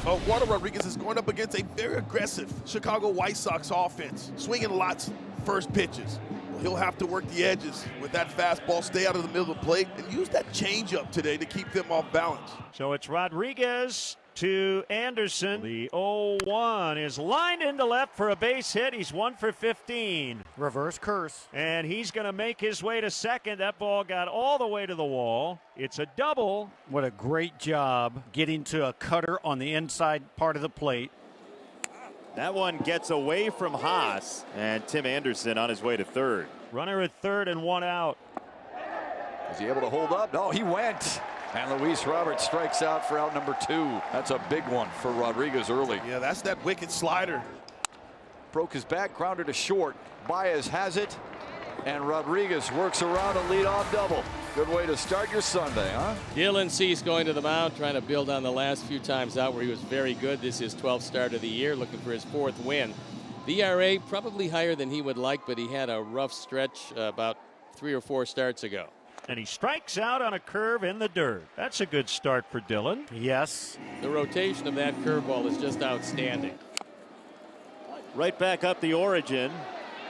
Eduardo Rodriguez is going up against a very aggressive Chicago White Sox offense, swinging lots first pitches. Well, he'll have to work the edges with that fastball, stay out of the middle of the plate, and use that changeup today to keep them off balance. So it's Rodriguez to Anderson. The 0-1 is lined into left for a base hit. He's 1 for 15. Reverse curse. And he's going to make his way to second. That ball got all the way to the wall. It's a double. What a great job getting to a cutter on the inside part of the plate. That one gets away from Haas, and Tim Anderson on his way to third. Runner at third and one out. Is he able to hold up? No, he went. And Luis Robert strikes out for out number 2. That's a big one for Rodriguez early. Yeah, that's that wicked slider. Broke his back, grounded to short. Baez has it, and Rodriguez works around a leadoff double. Good way to start your Sunday, huh? Dylan Cease going to the mound, trying to build on the last few times out where he was very good. This is his 12th start of the year, looking for his 4th win. The ERA probably higher than he would like, but he had a rough stretch about 3 or 4 starts ago. And he strikes out on a curve in the dirt. That's a good start for Dylan. Yes. The rotation of that curveball is just outstanding. Right back up the origin,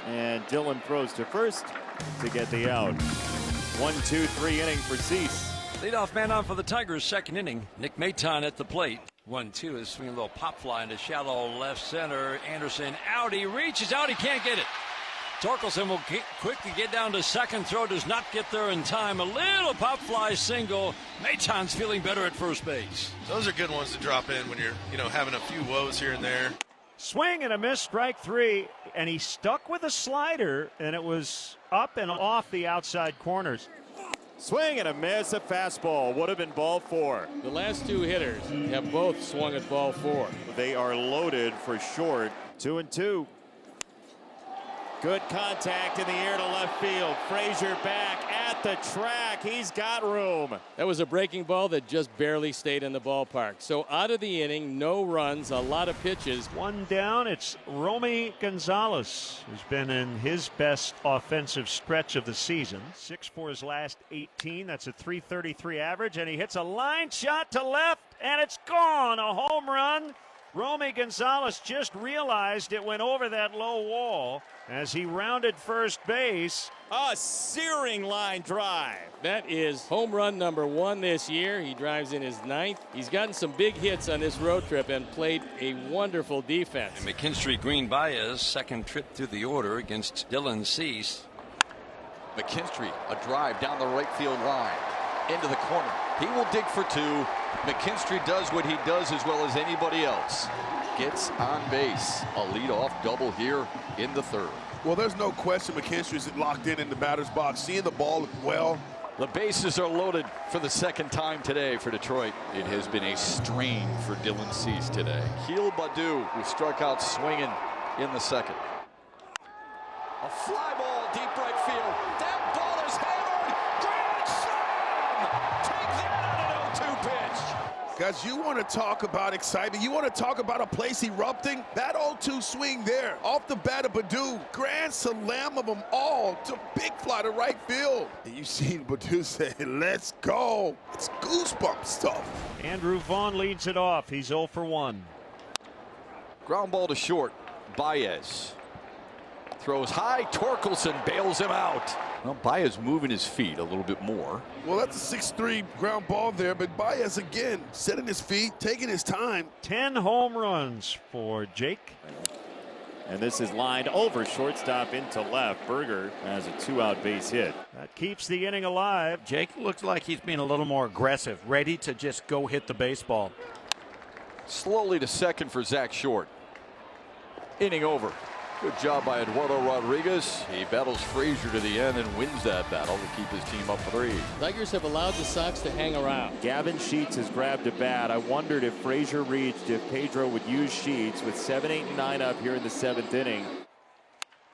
and Dylan throws to first to get the out. 1-2-3 inning for Cease. Leadoff man on for the Tigers, second inning. Nick Maton at the plate. 1-2 is swinging a little pop fly into shallow left center. Anderson out. He reaches out. He can't get it. Torkelson will quickly get down to second. Throw does not get there in time. A little pop fly single. Maton's feeling better at first base. Those are good ones to drop in when you're, having a few woes here and there. Swing and a miss, strike 3, and he stuck with a slider, and it was up and off the outside corners. Swing and a miss, a fastball. Would have been ball 4. The last 2 hitters have both swung at ball 4. They are loaded for short. 2-2. Good contact in the air to left field. Frazier back at the track. He's got room. That was a breaking ball that just barely stayed in the ballpark. So out of the inning, no runs, a lot of pitches. One down, it's Romy Gonzalez, who's been in his best offensive stretch of the season. 6 for his last 18. That's a .333 average, and he hits a line shot to left, and it's gone. A home run. Romy Gonzalez just realized it went over that low wall as he rounded first base. A searing line drive. That is home run number 1 this year. He drives in his 9th. He's gotten some big hits on this road trip and played a wonderful defense. And McKinstry Green Baez, second trip through the order against Dylan Cease. McKinstry, a drive down the right field line. Into the corner. He will dig for 2. McKinstry does what he does as well as anybody else. Gets on base. A leadoff double here in the 3rd. Well, there's no question McKinstry's locked in the batter's box, seeing the ball well. The bases are loaded for the 2nd time today for Detroit. It has been a strain for Dylan Cease today. Heel Baddoo, who struck out swinging in the 2nd. A fly ball deep right field. That ball is hammered. Grand slam! Take that on an 0-2 pitch. Guys, you want to talk about excitement. You want to talk about a place erupting. That 0-2 swing there off the bat of Baddoo. Grand slam of them all to big fly to right field. And you seen Baddoo say, let's go. It's goosebump stuff. Andrew Vaughn leads it off. He's 0 for 1. Ground ball to short. Baez throws high. Torkelson bails him out. Well, Baez moving his feet a little bit more. Well, that's a 6-3 ground ball there, but Baez again setting his feet, taking his time. 10 home runs for Jake. And this is lined over shortstop into left. Berger has a 2-out base hit. That keeps the inning alive. Jake looks like he's being a little more aggressive, ready to just go hit the baseball. Slowly to second for Zach Short. Inning over. Good job by Eduardo Rodriguez. He battles Frazier to the end and wins that battle to keep his team up 3. Tigers have allowed the Sox to hang around. Gavin Sheets has grabbed a bat. I wondered if Frazier reached, if Pedro would use Sheets with 7, 8, and 9 up here in the 7th inning.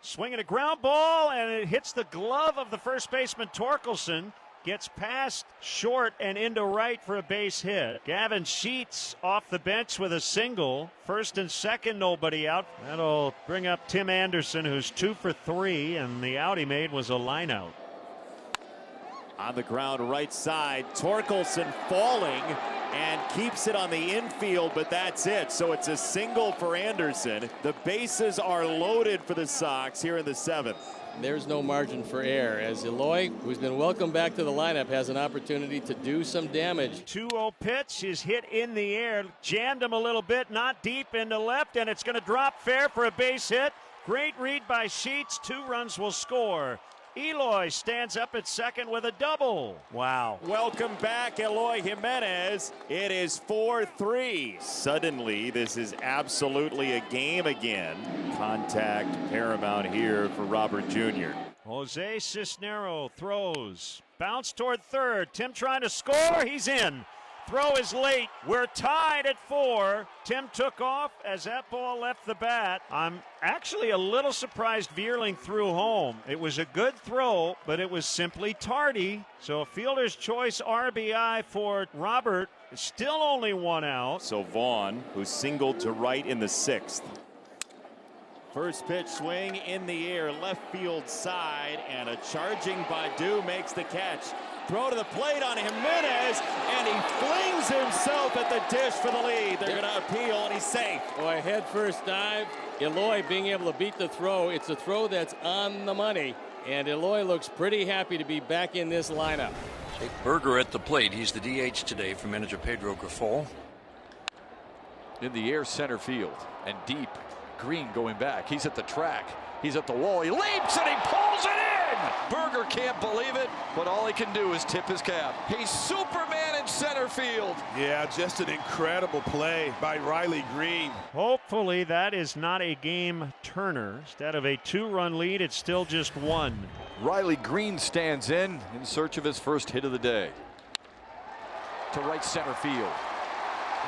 Swinging a ground ball, and it hits the glove of the first baseman Torkelson. Gets past short and into right for a base hit. Gavin Sheets off the bench with a single. First and second, nobody out. That'll bring up Tim Anderson, who's 2 for 3, and the out he made was a line out. On the ground right side, Torkelson falling and keeps it on the infield, but that's it. So it's a single for Anderson. The bases are loaded for the Sox here in the 7th. There's no margin for error as Eloy, who's been welcomed back to the lineup, has an opportunity to do some damage. 2-0 pitch is hit in the air, jammed him a little bit, not deep into left, and it's going to drop fair for a base hit. Great read by Sheets. 2 runs will score. Eloy stands up at second with a double. Wow. Welcome back, Eloy Jimenez. It is 4-3. Suddenly, this is absolutely a game again. Contact paramount here for Robert Jr. Jose Cisnero throws. Bounce toward third. Tim trying to score. He's in. Throw is late. We're tied at 4. Tim took off as that ball left the bat. I'm actually a little surprised Vierling threw home. It was a good throw, but it was simply tardy. So a fielder's choice RBI for Robert. Still only 1 out. So Vaughn, who singled to right in the 6th. First pitch swing in the air, left field side, and a charging Baddoo makes the catch. Throw to the plate on Jimenez, and he flings himself at the dish for the lead. They're going to appeal, and he's safe. Boy, head first dive. Eloy being able to beat the throw. It's a throw that's on the money, and Eloy looks pretty happy to be back in this lineup. Jake Berger at the plate. He's the DH today for manager Pedro Grifol. In the air, center field, and deep. Green going back. He's at the track. He's at the wall. He leaps and he pulls it in. Berger can't believe it, but all he can do is tip his cap. He's Superman in center field. Yeah, just an incredible play by Riley Green. Hopefully that is not a game turner. Instead of a 2-run lead, it's still just 1. Riley Green stands in search of his first hit of the day. To right center field.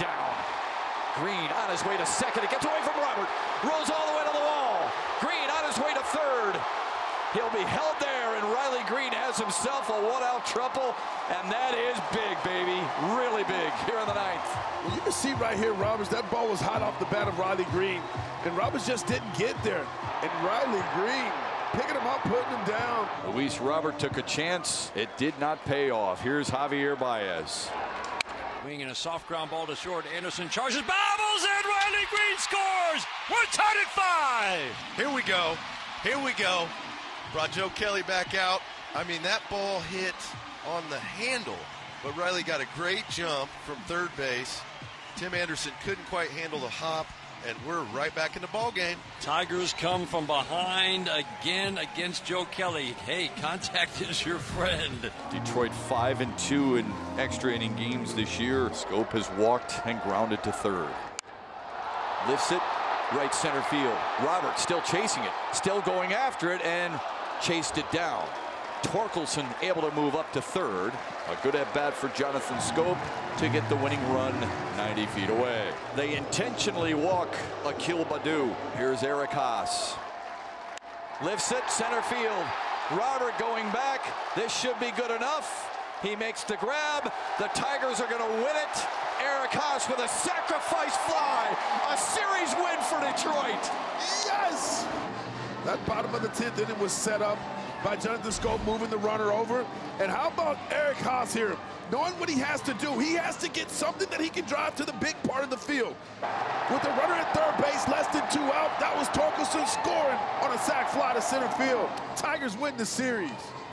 Down. Green on his way to second. It gets away from Robert. Rolls all the way to the wall. Green on his way to third. He'll be held there, and Riley Green has himself a 1-out triple, and that is big, baby. Really big here in the 9th. Well, you can see right here, Roberts, that ball was hot off the bat of Riley Green, and Roberts just didn't get there. And Riley Green picking him up, putting him down. Luis Robert took a chance. It did not pay off. Here's Javier Baez. Swinging a soft ground ball to short. Anderson charges, bobbles, and Riley Green scores. We're tied at 5. Here we go. Here we go. Brought Joe Kelly back out. I mean, that ball hit on the handle, but Riley got a great jump from third base. Tim Anderson couldn't quite handle the hop, and we're right back in the ball game. Tigers come from behind again against Joe Kelly. Hey, contact is your friend. Detroit 5-2 in extra inning games this year. Scope has walked and grounded to third. Lifts it, right center field. Robert still chasing it, still going after it, and chased it down. Torkelson able to move up to third. A good at-bat for Jonathan Scope to get the winning run 90 feet away. They intentionally walk Akil Baddoo. Here's Eric Haas. Lifts it, center field. Robert going back. This should be good enough. He makes the grab. The Tigers are going to win it. Eric Haas with a sacrifice fly. A series win for Detroit. Yes! That bottom of the 10th inning was set up by Jonathan Scope moving the runner over. And how about Eric Haas here? Knowing what he has to do, he has to get something that he can drive to the big part of the field. With the runner at third base, less than 2 out, that was Torkelson scoring on a sac fly to center field. Tigers win the series.